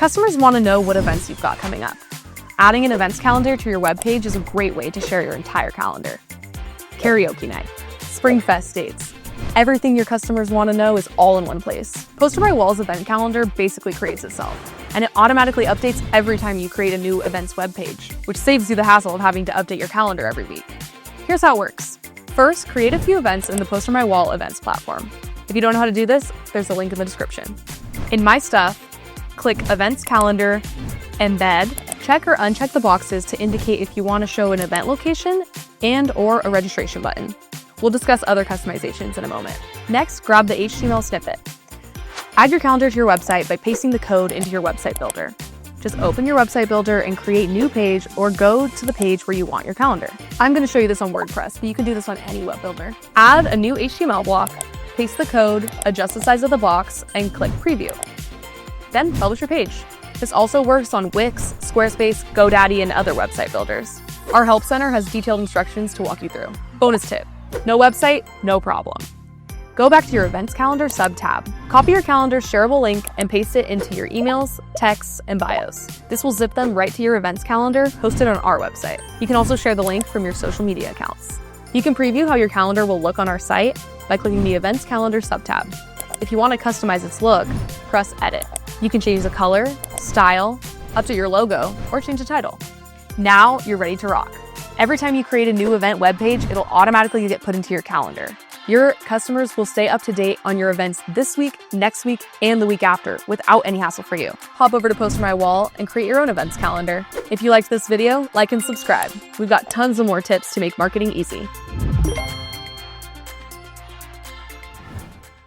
Customers want to know what events you've got coming up. Adding an events calendar to your webpage is a great way to share your entire calendar. Karaoke night, Spring Fest dates. Everything your customers want to know is all in one place. PosterMyWall's event calendar basically creates itself, and it automatically updates every time you create a new events webpage, which saves you the hassle of having to update your calendar every week. Here's how it works. First, create a few events in the PosterMyWall Events platform. If you don't know how to do this, there's a link in the description. In My Stuff, click Events Calendar, Embed, check or uncheck the boxes to indicate if you want to show an event location and/or a registration button. We'll discuss other customizations in a moment. Next, grab the HTML snippet. Add your calendar to your website by pasting the code into your website builder. Just open your website builder and create new page or go to the page where you want your calendar. I'm going to show you this on WordPress, but you can do this on any web builder. Add a new HTML block, paste the code, adjust the size of the box, and click Preview. Then publish your page. This also works on Wix, Squarespace, GoDaddy, and other website builders. Our Help Center has detailed instructions to walk you through. Bonus tip, no website, no problem. Go back to your Events Calendar sub-tab. Copy your calendar's shareable link and paste it into your emails, texts, and bios. This will zip them right to your Events Calendar hosted on our website. You can also share the link from your social media accounts. You can preview how your calendar will look on our site by clicking the Events Calendar sub-tab. If you want to customize its look, press Edit. You can change the color, style, update your logo, or change the title. Now you're ready to rock. Every time you create a new event webpage, it'll automatically get put into your calendar. Your customers will stay up to date on your events this week, next week, and the week after without any hassle for you. Hop over to PosterMyWall and create your own events calendar. If you liked this video, like and subscribe. We've got tons of more tips to make marketing easy.